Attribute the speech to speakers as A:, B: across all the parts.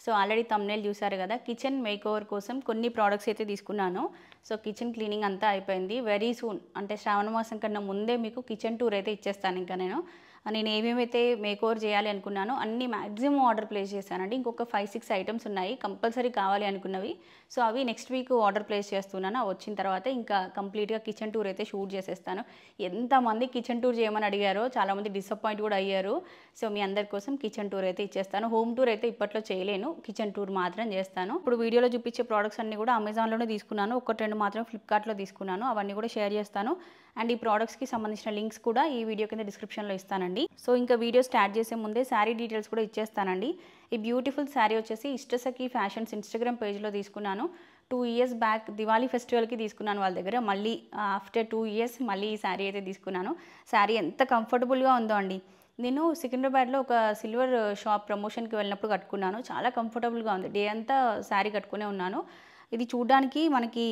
A: So already thumbnail చూసారు కదా, kitchen makeover కోసం కొన్ని ప్రోడక్ట్స్ అయితే తీసుకున్నాను. సో కిచెన్ క్లీనింగ్ అంతా అయిపోయింది. వెరీ సూన్ అంటే శ్రావణ మాసం కన్నా ముందే మీకు కిచెన్ టూర్ అయితే ఇచ్చేస్తాను. ఇంకా నేను ఏమేమైతే మేకోవర్ చేయాలి అనుకున్నానో అన్ని మ్యాక్సిమం ఆర్డర్ ప్లేస్ చేశానండి. ఇంకొక 5-6 ఐటమ్స్ ఉన్నాయి కంపల్సరీ కావాలి అనుకున్నవి. సో అవి నెక్స్ట్ వీక్ ఆర్డర్ ప్లేస్ చేస్తున్నాను. వచ్చిన తర్వాత ఇంకా కంప్లీట్గా కిచెన్ టూర్ అయితే షూట్ చేసేస్తాను. ఎంతమంది కిచెన్ టూర్ చేయమని అడిగారో, చాలామంది డిసప్పాయింట్ కూడా అయ్యారు. సో మీ అందరి కోసం కిచెన్ టూర్ అయితే ఇచ్చేస్తాను. హోమ్ టూర్ అయితే ఇప్పట్లో చేయలేను, కిచెన్ టూర్ మాత్రం చేస్తాను. ఇప్పుడు వీడియోలో చూపించే ప్రోడక్ట్స్ అన్ని కూడా అమెజాన్లోనే తీసుకున్నాను. 1-2 మాత్రం ఫ్లిప్కార్ట్లో తీసుకున్నాను. అవన్నీ కూడా షేర్ చేస్తాను. అండ్ ఈ ప్రోడక్ట్స్కి సంబంధించిన లింక్స్ కూడా ఈ వీడియో కింద డిస్క్రిప్షన్లో ఇస్తానండి. సో ఇంకా వీడియో స్టార్ట్ చేసే ముందే శారీ డీటెయిల్స్ కూడా ఇచ్చేస్తానండి. ఈ బ్యూటిఫుల్ శారీ వచ్చేసి ఇష్టసఖి ఫ్యాషన్స్ ఇన్స్టాగ్రామ్ పేజ్లో తీసుకున్నాను. 2 years బ్యాక్ దివాళీ ఫెస్టివల్కి తీసుకున్నాను వాళ్ళ దగ్గర. మళ్ళీ ఆఫ్టర్ 2 years మళ్ళీ ఈ శారీ అయితే తీసుకున్నాను. శారీ ఎంత కంఫర్టబుల్గా ఉందో అండి. నేను సికింద్రాబాద్లో ఒక సిల్వర్ షాప్ ప్రమోషన్కి వెళ్ళినప్పుడు కట్టుకున్నాను. చాలా కంఫర్టబుల్గా ఉంది. డే అంతా శారీ కట్టుకునే ఉన్నాను. ఇది చూడడానికి మనకి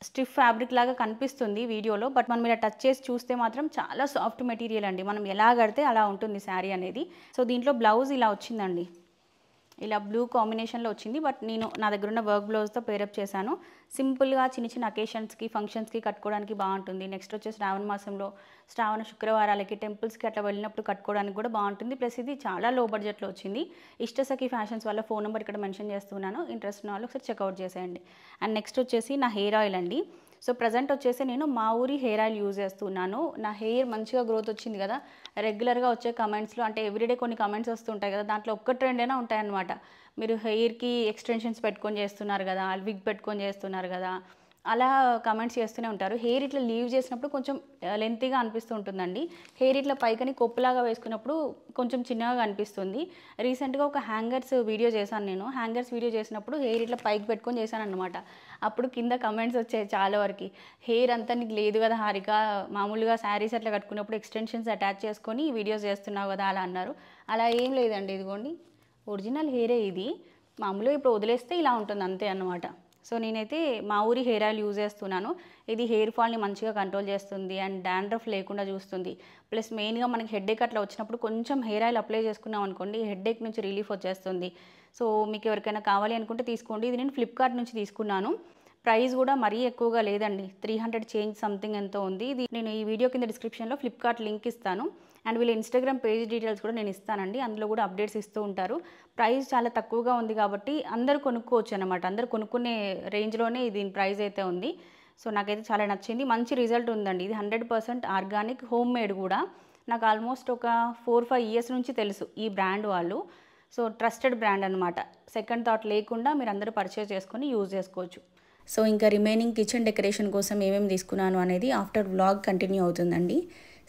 A: స్టిఫ్ ఫ్యాబ్రిక్ లాగా కనిపిస్తుంది వీడియోలో, బట్ మనం ఇలా టచ్ చేసి చూస్తే మాత్రం చాలా సాఫ్ట్ మెటీరియల్ అండి. మనం ఎలా కడితే అలా ఉంటుంది శారీ అనేది. సో దీంట్లో బ్లౌజ్ ఇలా వచ్చిందండి, ఇలా బ్లూ కాంబినేషన్లో వచ్చింది. బట్ నేను నా దగ్గర ఉన్న వర్క్ బ్లౌజ్తో పేరప్ చేశాను. సింపుల్గా చిన్న చిన్న అకేషన్స్కి, ఫంక్షన్స్కి కట్టుకోవడానికి బాగుంటుంది. నెక్స్ట్ వచ్చేసి శ్రావణ మాసంలో శ్రావణ శుక్రవారాలకి టెంపుల్స్కి అట్లా వెళ్ళినప్పుడు కట్టుకోవడానికి కూడా బాగుంటుంది. ప్లస్ ఇది చాలా లో బడ్జెట్లో వచ్చింది. ఇష్టసఖి ఫ్యాషన్స్ వాళ్ళ ఫోన్ నెంబర్ ఇక్కడ మెన్షన్ చేస్తున్నాను. ఇంట్రెస్ట్ ఉన్న వాళ్ళు ఒకసారి చెక్అవుట్ చేసేయండి. అండ్ నెక్స్ట్ వచ్చేసి నా హెయిర్ ఆయిల్ అండి. సో ప్రజెంట్ వచ్చేసి నేను మా ఊరి హెయిర్ ఆయిల్ యూజ్ చేస్తున్నాను. నా హెయిర్ మంచిగా గ్రోత్ వచ్చింది కదా. రెగ్యులర్గా వచ్చే కమెంట్స్లో అంటే ఎవ్రీడే కొన్ని కమెంట్స్ వస్తుంటాయి కదా, దాంట్లో 1-2 అయినా ఉంటాయన్నమాట. మీరు హెయిర్కి ఎక్స్టెన్షన్స్ పెట్టుకొని చేస్తున్నారు కదా, విగ్ పెట్టుకొని చేస్తున్నారు కదా, అలా కమెంట్స్ చేస్తూనే ఉంటారు. హెయిర్ ఇట్లా లీవ్ చేసినప్పుడు కొంచెం లెంతీగా అనిపిస్తూ ఉంటుందండి. హెయిర్ ఇట్లా పైకని కొప్పులాగా వేసుకున్నప్పుడు కొంచెం చిన్నగా అనిపిస్తుంది. రీసెంట్గా ఒక హ్యాంగర్స్ వీడియో చేశాను నేను. హ్యాంగర్స్ వీడియో చేసినప్పుడు హెయిర్ ఇట్లా పైకి పెట్టుకొని చేశాను అనమాట. అప్పుడు కింద కమెంట్స్ వచ్చాయి చాలా వరకు, హెయిర్ అంతా నీకు లేదు కదా హారిక, మామూలుగా శారీస్ అట్లా కట్టుకున్నప్పుడు ఎక్స్టెన్షన్స్ అటాచ్ చేసుకొని వీడియోస్ చేస్తున్నావు కదా అలా అన్నారు. అలా ఏం లేదండి, ఇదిగోండి ఒరిజినల్ హెయిరే ఇది. మామూలుగా ఇప్పుడు వదిలేస్తే ఇలా ఉంటుంది అంతే అన్నమాట. సో నేనైతే మా ఊరి హెయిర్ ఆయిల్ యూజ్ చేస్తున్నాను. ఇది హెయిర్ ఫాల్ని మంచిగా కంట్రోల్ చేస్తుంది అండ్ డాండ్రఫ్ లేకుండా చూస్తుంది. ప్లస్ మెయిన్గా మనకి హెడేక్ అట్లా వచ్చినప్పుడు కొంచెం హెయిర్ ఆయిల్ అప్లై చేసుకున్నాం అనుకోండి, హెడేక్ నుంచి రిలీఫ్ వచ్చేస్తుంది. సో మీకు ఎవరికైనా కావాలి అనుకుంటే తీసుకోండి. ఇది నేను ఫ్లిప్కార్ట్ నుంచి తీసుకున్నాను. ప్రైస్ కూడా మరీ ఎక్కువగా లేదండి, 300 చేంజ్ సంథింగ్ ఎంతో ఉంది. ఇది నేను ఈ వీడియో కింద డిస్క్రిప్షన్లో ఫ్లిప్కార్ట్ లింక్ ఇస్తాను. అండ్ వీళ్ళ ఇన్స్టాగ్రామ్ పేజ్ డీటెయిల్స్ కూడా నేను ఇస్తానండి. అందులో కూడా అప్డేట్స్ ఇస్తూ ఉంటారు. ప్రైస్ చాలా తక్కువగా ఉంది కాబట్టి అందరూ కొనుక్కోవచ్చు అనమాట. అందరూ కొనుక్కునే రేంజ్లోనే దీని ప్రైస్ అయితే ఉంది. సో నాకైతే చాలా నచ్చింది. మంచి రిజల్ట్ ఉందండి. ఇది 100% ఆర్గానిక్, హోమ్ మేడ్ కూడా. నాకు ఆల్మోస్ట్ ఒక 4-5 years నుంచి తెలుసు ఈ బ్రాండ్ వాళ్ళు. సో ట్రస్టెడ్ బ్రాండ్ అనమాట. సెకండ్ థాట్ లేకుండా మీరు అందరూ పర్చేస్ చేసుకొని యూజ్ చేసుకోవచ్చు. సో ఇంకా రిమైనింగ్ కిచెన్ డెకరేషన్ కోసం ఏమేమి తీసుకున్నాను అనేది ఆఫ్టర్ వ్లాగ్ కంటిన్యూ అవుతుందండి.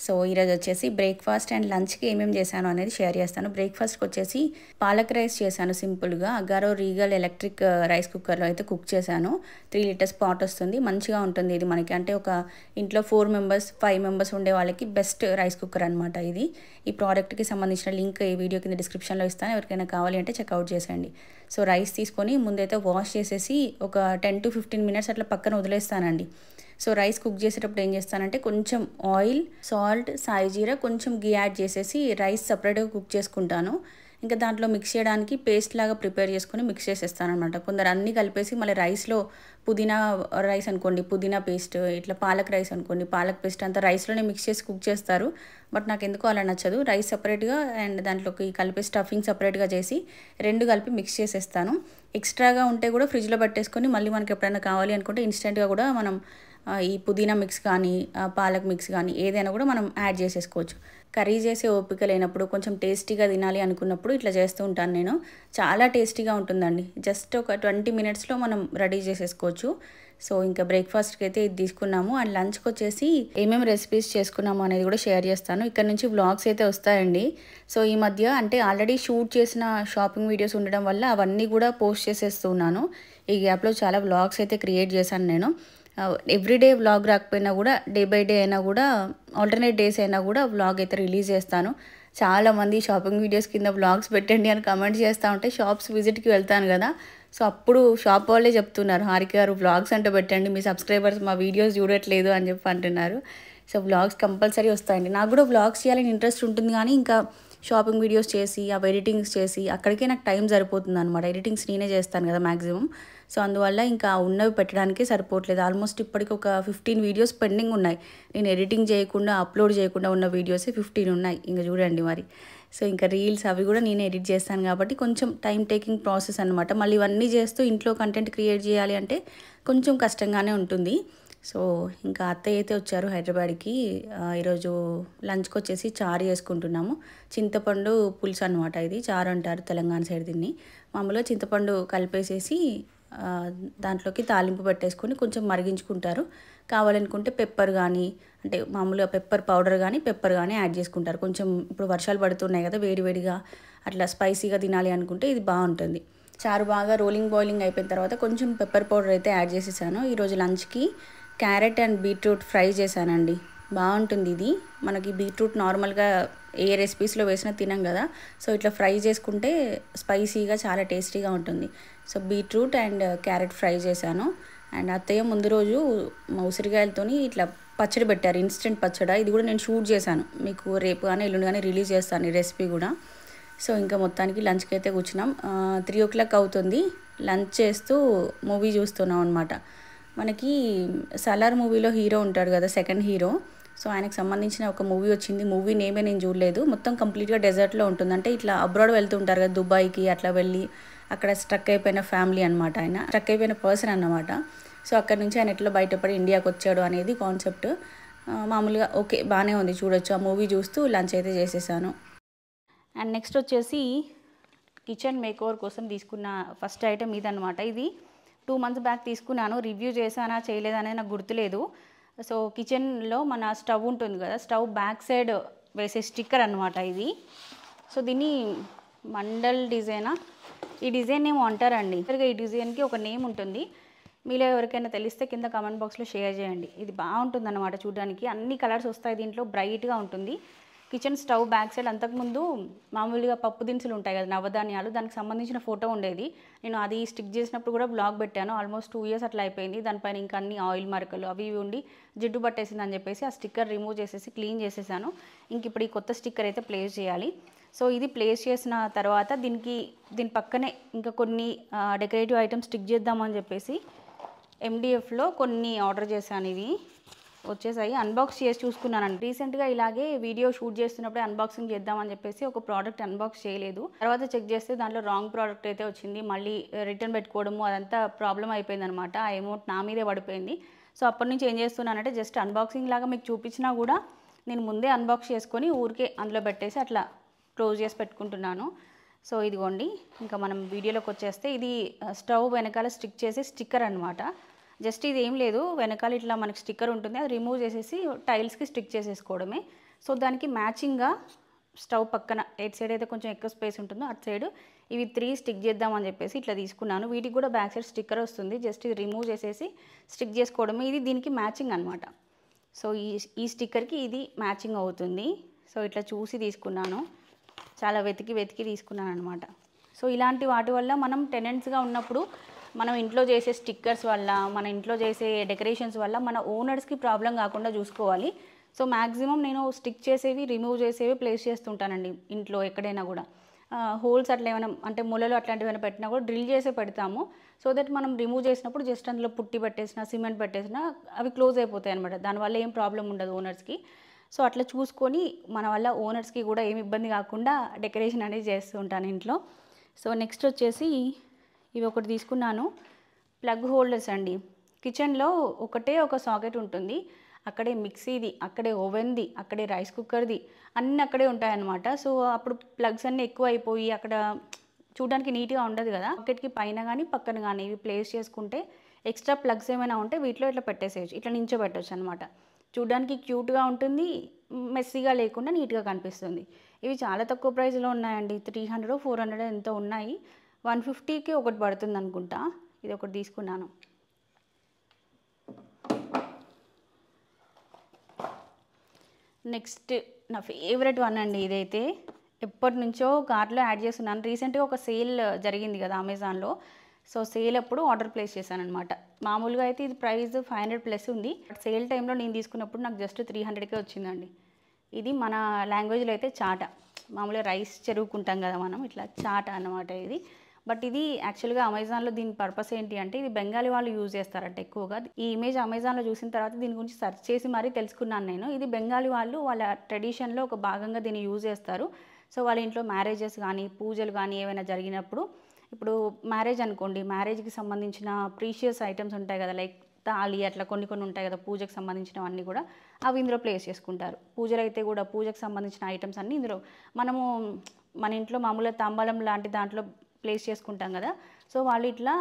A: సో ఈరోజు వచ్చేసి బ్రేక్ఫాస్ట్ అండ్ లంచ్కి ఏమేమి చేశాను అనేది షేర్ చేస్తాను. బ్రేక్ఫాస్ట్కి వచ్చేసి పాలక్ రైస్ చేశాను సింపుల్గా. అగారో రీగల్ ఎలక్ట్రిక్ రైస్ కుక్కర్లో అయితే కుక్ చేశాను. 3 liters పాట్ వస్తుంది, మంచిగా ఉంటుంది ఇది మనకి. అంటే ఒక ఇంట్లో 4 members 5 members ఉండే వాళ్ళకి బెస్ట్ రైస్ కుక్కర్ అనమాట ఇది. ఈ ప్రోడక్ట్కి సంబంధించిన లింక్ ఈ వీడియో కింద డిస్క్రిప్షన్లో ఇస్తాను, ఎవరికైనా కావాలి అంటే చెక్అవుట్ చేసేయండి. సో రైస్ తీసుకొని ముందైతే వాష్ చేసేసి ఒక 10 to 15 minutes అట్లా పక్కన వదిలేస్తానండి. సో రైస్ కుక్ చేసేటప్పుడు ఏం చేస్తానంటే కొంచెం ఆయిల్, సాల్ట్, సాయి జీరా, కొంచెం గీ యాడ్ చేసేసి రైస్ సపరేట్గా కుక్ చేసుకుంటాను. ఇంకా దాంట్లో మిక్స్ చేయడానికి పేస్ట్ లాగా ప్రిపేర్ చేసుకొని మిక్స్ చేసేస్తాను అనమాట. కొందరు అన్నీ కలిపేసి మళ్ళీ రైస్లో పుదీనా రైస్ అనుకోండి పుదీనా పేస్ట్, ఇట్లా పాలక్ రైస్ అనుకోండి పాలక్ పేస్ట్ అంతా రైస్లోనే మిక్స్ చేసి కుక్ చేస్తారు. బట్ నాకు ఎందుకో అలా నచ్చదు. రైస్ సపరేట్గా అండ్ దాంట్లోకి కలిపే స్టఫింగ్ సపరేట్గా చేసి 2 కలిపి మిక్స్ చేసేస్తాను. ఎక్స్ట్రాగా ఉంటే కూడా ఫ్రిడ్జ్లో పెట్టేసుకొని మళ్ళీ మనకి ఎప్పుడైనా కావాలి అనుకుంటే ఇన్స్టెంట్గా కూడా మనం ఈ పుదీనా మిక్స్ కానీ పాలక్ మిక్స్ కానీ ఏదైనా కూడా మనం యాడ్ చేసేసుకోవచ్చు. కర్రీ చేసే ఓపిక లేనప్పుడు కొంచెం టేస్టీగా తినాలి అనుకున్నప్పుడు ఇట్లా చేస్తూ ఉంటాను నేను. చాలా టేస్టీగా ఉంటుందండి. జస్ట్ ఒక 20 minutesలో మనం రెడీ చేసేసుకోవచ్చు. సో ఇంకా బ్రేక్ఫాస్ట్కి అయితే ఇది తీసుకున్నాము. అండ్ లంచ్కి వచ్చేసి ఏమేమి రెసిపీస్ చేసుకున్నాము అనేది కూడా షేర్ చేస్తాను. ఇక్కడ నుంచి వ్లాగ్స్ అయితే వస్తాయండి. సో ఈ మధ్య అంటే ఆల్రెడీ షూట్ చేసిన షాపింగ్ వీడియోస్ ఉండడం వల్ల అవన్నీ కూడా పోస్ట్ చేసేస్తున్నాను. ఈ గ్యాప్లో చాలా వ్లాగ్స్ అయితే క్రియేట్ చేశాను నేను. ఎవ్రీడే వ్లాగ్ రాకపోయినా కూడా డే బై డే అయినా కూడా ఆల్టర్నేట్ డేస్ అయినా కూడా వ్లాగ్ అయితే రిలీజ్ చేస్తాను. చాలామంది షాపింగ్ వీడియోస్ కింద వ్లాగ్స్ పెట్టండి అని కమెంట్ చేస్తూ ఉంటే షాప్స్ విజిట్కి వెళ్తాను కదా, సో అప్పుడు షాప్ వాళ్ళే చెప్తున్నారు, హారిక గారు వ్లాగ్స్ అంటే పెట్టండి, మీ సబ్స్క్రైబర్స్ మా వీడియోస్ చూడట్లేదు అని చెప్పి అంటున్నారు. సో వ్లాగ్స్ కంపల్సరీ వస్తాయండి. నాకు కూడా వ్లాగ్స్ చేయాలని ఇంట్రెస్ట్ ఉంటుంది కానీ ఇంకా షాపింగ్ వీడియోస్ చేసి అవి ఎడిటింగ్స్ చేసి అక్కడికే నాకు టైం సరిపోతుంది అనమాట. ఎడిటింగ్స్ నేనే చేస్తాను కదా మ్యాక్సిమం. సో అందువల్ల ఇంకా ఉన్నవి పెట్టడానికే సరిపోవట్లేదు. ఆల్మోస్ట్ ఇప్పటికి ఒక 15 వీడియోస్ పెండింగ్ ఉన్నాయి. నేను ఎడిటింగ్ చేయకుండా అప్లోడ్ చేయకుండా ఉన్న వీడియోసే 15 ఉన్నాయి. ఇంకా చూడండి మరి. సో ఇంకా రీల్స్ అవి కూడా నేనే ఎడిట్ చేస్తాను కాబట్టి కొంచెం టైం టేకింగ్ ప్రాసెస్ అనమాట. మళ్ళీ ఇవన్నీ చేస్తూ ఇంట్లో కంటెంట్ క్రియేట్ చేయాలి అంటే కొంచెం కష్టంగానే ఉంటుంది. సో ఇంకా అత్తయ్య అయితే వచ్చారు హైదరాబాద్కి. ఈరోజు లంచ్కి వచ్చేసి చారు చేసుకుంటున్నాము. చింతపండు పులుసు అనమాట. ఇది చారు అంటారు తెలంగాణ సైడ్ దీన్ని. మామూలుగా చింతపండు కలిపేసేసి దాంట్లోకి తాలింపు పెట్టేసుకొని కొంచెం మరిగించుకుంటారు. కావాలనుకుంటే పెప్పర్ కానీ అంటే మామూలుగా పెప్పర్ పౌడర్ కానీ పెప్పర్ కానీ యాడ్ చేసుకుంటారు. కొంచెం ఇప్పుడు వర్షాలు పడుతున్నాయి కదా, వేడివేడిగా అట్లా స్పైసీగా తినాలి అనుకుంటే ఇది బాగుంటుంది. చారు బాగా రోలింగ్ బాయిలింగ్ అయిపోయిన తర్వాత కొంచెం పెప్పర్ పౌడర్ అయితే యాడ్ చేసేసాను. ఈరోజు లంచ్కి క్యారెట్ అండ్ బీట్రూట్ ఫ్రై చేశానండి. బాగుంటుంది ఇది. మనకి బీట్రూట్ నార్మల్గా ఏ రెసిపీస్లో వేసినా తినం కదా, సో ఇట్లా ఫ్రై చేసుకుంటే స్పైసీగా చాలా టేస్టీగా ఉంటుంది. So beetroot and carrot fry చేశాను. అండ్ అత్తయ్య ముందు రోజు మా ఉసిరికాయలతోని ఇట్లా పచ్చడి పెట్టారు, ఇన్స్టెంట్ పచ్చడి. ఇది కూడా నేను షూట్ చేశాను. మీకు రేపు కానీ ఎల్లుండి కానీ రిలీజ్ చేస్తాను ఈ రెసిపీ కూడా. సో ఇంకా మొత్తానికి లంచ్కి అయితే కూర్చున్నాం. 3 o'clock అవుతుంది. లంచ్ చేస్తూ మూవీ చూస్తున్నాం అనమాట. మనకి సలార్ మూవీలో హీరో ఉంటాడు కదా, సెకండ్ హీరో. సో ఆయనకు సంబంధించిన ఒక మూవీ వచ్చింది. మూవీ నేమే నేను చూడలేదు. మొత్తం కంప్లీట్గా డెజర్ట్లో ఉంటుంది. అంటే ఇట్లా అబ్రాడ్ వెళ్తుంటారు కదా, దుబాయ్కి అట్లా వెళ్ళి అక్కడ స్ట్రక్ అయిపోయిన ఫ్యామిలీ అనమాట. ఆయన స్ట్రక్ అయిపోయిన పర్సన్ అన్నమాట. సో అక్కడ నుంచి ఆయన ఎట్లా బయటపడి ఇండియాకి వచ్చాడు అనేది కాన్సెప్ట్. మామూలుగా ఓకే బాగానే ఉంది, చూడొచ్చు. ఆ మూవీ చూస్తూ లంచ్ అయితే చేసేసాను. అండ్ నెక్స్ట్ వచ్చేసి కిచెన్ మేకోవర్ కోసం తీసుకున్న ఫస్ట్ ఐటెం ఇదనమాట. ఇది 2 months బ్యాక్ తీసుకున్నాను. రివ్యూ చేశానా చేయలేదా అనేది నాకు గుర్తులేదు. సో కిచెన్లో మన స్టవ్ ఉంటుంది కదా, స్టవ్ బ్యాక్ సైడ్ వేసే స్టిక్కర్ అనమాట ఇది. సో దీన్ని మండల్ డిజైనా, ఈ డిజైన్ ఏమో అంటారండి. ఈ డిజైన్కి ఒక నేమ్ ఉంటుంది. మీలో ఎవరికైనా తెలిస్తే కింద కామెంట్ బాక్స్లో షేర్ చేయండి. ఇది బాగుంటుంది అన్నమాట చూడడానికి. అన్ని కలర్స్ వస్తాయి దీంట్లో, బ్రైట్గా ఉంటుంది. కిచెన్ స్టవ్ బ్యాక్ సైడ్ అంతకుముందు మామూలుగా పప్పు దినుసులు ఉంటాయి కదా, నవధాన్యాలు, దానికి సంబంధించిన ఫోటో ఉండేది. నేను అది స్టిక్ చేసినప్పుడు కూడా బ్లాగ్ పెట్టాను. ఆల్మోస్ట్ 2 years అట్లా అయిపోయింది. దానిపైన ఇంకా అన్ని ఆయిల్ మరకలు అవి ఇవి ఉండి జిడ్డు పట్టేసింది అని చెప్పేసి ఆ స్టిక్కర్ రిమూవ్ చేసేసి క్లీన్ చేసేసాను. ఇంక ఇప్పుడు ఈ కొత్త స్టిక్కర్ అయితే ప్లేస్ చేయాలి. సో ఇది ప్లేస్ చేసిన తర్వాత దీని పక్కనే ఇంకా కొన్ని డెకరేటివ్ ఐటమ్స్ స్టిక్ చేద్దామని చెప్పేసి MDFలో కొన్ని ఆర్డర్ చేశాను. ఇవి వచ్చేసాయి. అన్బాక్స్ చేసి చూసుకున్నానండి. రీసెంట్గా ఇలాగే వీడియో షూట్ చేస్తున్నప్పుడే అన్బాక్సింగ్ చేద్దామని చెప్పేసి ఒక ప్రోడక్ట్ అన్బాక్స్ చేయలేదు. తర్వాత చెక్ చేస్తే దాంట్లో రాంగ్ ప్రోడక్ట్ అయితే వచ్చింది. మళ్ళీ రిటర్న్ పెట్టుకోవడము అదంతా ప్రాబ్లం అయిపోయింది అనమాట. ఆ అమౌంట్ నా మీదే పడిపోయింది. సో అప్పటి నుంచి ఏం చేస్తున్నానంటే జస్ట్ అన్బాక్సింగ్ లాగా మీకు చూపించినా కూడా నేను ముందే అన్బాక్స్ చేసుకొని ఊరికే అందులో పెట్టేసి అట్లా క్లోజ్ చేసి పెట్టుకుంటున్నాను. సో ఇదిగోండి, ఇంకా మనం వీడియోలోకి వచ్చేస్తే ఇది స్టవ్ వెనకాల స్టిక్ చేసే స్టిక్కర్ అనమాట. జస్ట్ ఇది ఏం లేదు, వెనకాల ఇట్లా మనకి స్టిక్కర్ ఉంటుంది, అది రిమూవ్ చేసేసి టైల్స్కి స్టిక్ చేసేసుకోవడమే. సో దానికి మ్యాచింగ్గా స్టవ్ పక్కన ఎయిట్ సైడ్ అయితే కొంచెం ఎక్కువ స్పేస్ ఉంటుందో అటు సైడ్ ఇవి 3 స్టిక్ చేద్దామని చెప్పేసి ఇట్లా తీసుకున్నాను. వీటికి కూడా బ్యాక్ సైడ్ స్టిక్కర్ వస్తుంది. జస్ట్ ఇది రిమూవ్ చేసేసి స్టిక్ చేసుకోవడమే. ఇది దీనికి మ్యాచింగ్ అనమాట. సో ఈ స్టిక్కర్కి ఇది మ్యాచింగ్ అవుతుంది. సో ఇట్లా చూసి తీసుకున్నాను. చాలా వెతికి తీసుకున్నాను అనమాట. సో ఇలాంటి వాటి వల్ల మనం టెనెంట్స్గా ఉన్నప్పుడు మనం ఇంట్లో చేసే స్టిక్కర్స్ వల్ల, మన ఇంట్లో చేసే డెకరేషన్స్ వల్ల మన ఓనర్స్కి ప్రాబ్లం కాకుండా చూసుకోవాలి. సో మ్యాక్సిమం నేను స్టిక్ చేసేవి, రిమూవ్ చేసేవి ప్లేస్ చేస్తుంటానండి ఇంట్లో ఎక్కడైనా కూడా. హోల్స్ అట్లా ఏమైనా అంటే మూలలు అట్లాంటివి ఏమైనా పెట్టినా కూడా డ్రిల్ చేసే పెడతాము. సో దట్ మనం రిమూవ్ చేసినప్పుడు జస్ట్ అందులో పుట్టి పెట్టేసినా సిమెంట్ పెట్టేసినా అవి క్లోజ్ అయిపోతాయి అనమాట. దానివల్ల ఏం ప్రాబ్లం ఉండదు ఓనర్స్కి. సో అట్లా చూసుకొని మన వల్ల ఓనర్స్కి కూడా ఏమి ఇబ్బంది కాకుండా డెకరేషన్ అనేది చేస్తూ ఉంటాను ఇంట్లో. సో నెక్స్ట్ వచ్చేసి ఇవి ఒకటి తీసుకున్నాను, ప్లగ్ హోల్డర్స్ అండి. కిచెన్లో ఒకటే ఒక సాకెట్ ఉంటుంది. అక్కడే మిక్సీది, అక్కడే ఓవెన్ది, అక్కడే రైస్ కుక్కర్ది అన్నీ అక్కడే ఉంటాయన్నమాట. సో అప్పుడు ప్లగ్స్ అన్నీ ఎక్కువ అయిపోయి అక్కడ చూడడానికి నీట్గా ఉండదు కదా. సాకెట్కి పైన కానీ పక్కన కానీ ఇవి ప్లేస్ చేసుకుంటే ఎక్స్ట్రా ప్లగ్స్ ఏమైనా ఉంటే వీటిలో ఇట్లా పెట్టేసేయచ్చు, ఇట్లా నించోబెట్టచ్చు అనమాట. చూడడానికి క్యూట్గా ఉంటుంది, మెస్సీగా లేకుండా నీట్గా కనిపిస్తుంది. ఇవి చాలా తక్కువ ప్రైస్లో ఉన్నాయండి. 300 400 ఎంతో ఉన్నాయి. 150కి ఒకటి పడుతుంది అనుకుంటా. ఇది ఒకటి తీసుకున్నాను. నెక్స్ట్ నా ఫేవరెట్ వన్ అండి. ఇదైతే ఎప్పటి నుంచో కార్ట్లో యాడ్ చేస్తున్నాను. రీసెంట్గా ఒక సేల్ జరిగింది కదా అమెజాన్లో. సో సేల్ అప్పుడు ఆర్డర్ ప్లేస్ చేశాను అనమాట. మామూలుగా అయితే ఇది ప్రైస్ 500+ ఉంది. బట్ సేల్ టైంలో నేను తీసుకున్నప్పుడు నాకు జస్ట్ 300కే వచ్చిందండి. ఇది మన లాంగ్వేజ్లో అయితే చాట, మామూలుగా రైస్ చెరువుకుంటాం కదా మనం, ఇట్లా చాట అన్నమాట ఇది. బట్ ఇది యాక్చువల్గా అమెజాన్లో దీని పర్పస్ ఏంటి అంటే ఇది బెంగాలీ వాళ్ళు యూజ్ చేస్తారంట ఎక్కువగా. ఈ ఇమేజ్ అమెజాన్లో చూసిన తర్వాత దీని గురించి సెర్చ్ చేసి మరీ తెలుసుకున్నాను నేను. ఇది బెంగాలీ వాళ్ళు వాళ్ళ ట్రెడిషన్లో ఒక భాగంగా దీన్ని యూజ్ చేస్తారు. సో వాళ్ళ ఇంట్లో మ్యారేజెస్ కానీ పూజలు కానీ ఏమైనా జరిగినప్పుడు, ఇప్పుడు మ్యారేజ్ అనుకోండి, మ్యారేజ్కి సంబంధించిన ప్రీషియస్ ఐటమ్స్ ఉంటాయి కదా, లైక్ తాళి అట్లా కొన్ని ఉంటాయి కదా పూజకు సంబంధించినవన్నీ కూడా, అవి ఇందులో ప్లేస్ చేసుకుంటారు. పూజలు అయితే కూడా పూజకు సంబంధించిన ఐటమ్స్ అన్నీ ఇందులో మనము మన ఇంట్లో మామూలుగా తాంబూలం లాంటి దాంట్లో ప్లేస్ చేసుకుంటాం కదా, సో వాళ్ళు ఇట్లా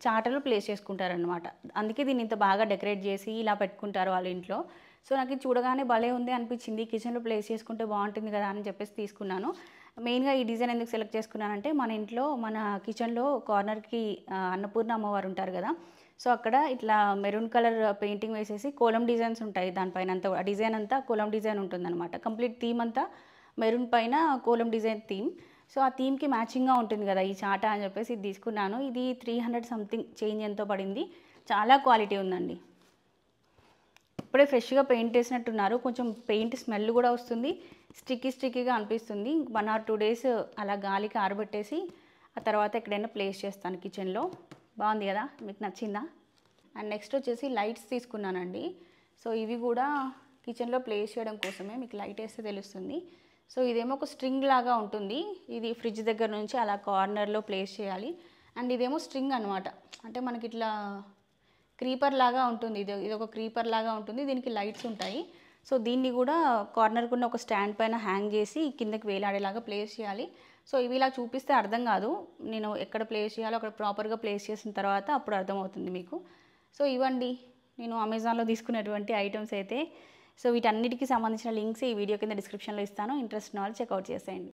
A: చాటలో ప్లేస్ చేసుకుంటారనమాట. అందుకే దీన్ని ఇంత బాగా డెకరేట్ చేసి ఇలా పెట్టుకుంటారు వాళ్ళ ఇంట్లో. సో నాకు ఇది చూడగానే భలే ఉంది అనిపించింది, కిచెన్లో ప్లేస్ చేసుకుంటే బాగుంటుంది కదా అని చెప్పేసి తీసుకున్నాను. మెయిన్గా ఈ డిజైన్ ఎందుకు సెలెక్ట్ చేసుకున్నానంటే మన ఇంట్లో మన కిచెన్లో కార్నర్కి అన్నపూర్ణ అమ్మవారు ఉంటారు కదా, సో అక్కడ ఇట్లా మెరూన్ కలర్ పెయింటింగ్ వేసేసి కోలం డిజైన్స్ ఉంటాయి దానిపైన అంతా, ఆ డిజైన్ అంతా కోలం డిజైన్ ఉంటుందన్నమాట. కంప్లీట్ థీమ్ అంతా మెరూన్ పైన కోలం డిజైన్ థీమ్. సో ఆ థీమ్కి మ్యాచింగ్గా ఉంటుంది కదా ఈ చాట అని చెప్పేసి ఇది తీసుకున్నాను. ఇది 300 సంథింగ్ చేంజ్ ఎంతో పడింది. చాలా క్వాలిటీ ఉందండి. ఇప్పుడే ఫ్రెష్గా పెయింట్ వేసినట్టున్నారు, కొంచెం పెయింట్ స్మెల్ కూడా వస్తుంది, స్టిక్కీగా అనిపిస్తుంది. 1 or 2 days అలా గాలికి ఆరబెట్టేసి ఆ తర్వాత ఎక్కడైనా ప్లేస్ చేస్తాను కిచెన్లో. బాగుంది కదా, మీకు నచ్చిందా? అండ్ నెక్స్ట్ వచ్చేసి లైట్స్ తీసుకున్నానండి. సో ఇవి కూడా కిచెన్లో ప్లేస్ చేయడం కోసమే, మీకు లైట్ వేస్తే తెలుస్తుంది. సో ఇదేమో ఒక స్ట్రింగ్ లాగా ఉంటుంది, ఇది ఫ్రిడ్జ్ దగ్గర నుంచి అలా కార్నర్లో ప్లేస్ చేయాలి. అండ్ ఇదేమో స్ట్రింగ్ అనమాట, అంటే మనకి ఇట్లా క్రీపర్ లాగా ఉంటుంది, ఇది ఒక క్రీపర్ లాగా ఉంటుంది, దీనికి లైట్స్ ఉంటాయి. సో దీన్ని కూడా కార్నర్కి ఉన్న ఒక స్టాండ్ పైన హ్యాంగ్ చేసి కిందకి వేలాడేలాగా ప్లేస్ చేయాలి. సో ఇవి ఇలా చూపిస్తే అర్థం కాదు, నేను ఎక్కడ ప్లేస్ చేయాలో అక్కడ ప్రాపర్గా ప్లేస్ చేసిన తర్వాత అప్పుడు అర్థమవుతుంది మీకు. సో ఇవ్వండి నేను అమెజాన్లో తీసుకున్నటువంటి ఐటమ్స్ అయితే. సో వీటన్నిటికీ సంబంధించిన లింక్స్ ఈ వీడియో కింద డిస్క్రిప్షన్లో ఇస్తాను, ఇంట్రెస్ట్ ఉన్న వాళ్ళు చెక్అవుట్ చేసేయండి.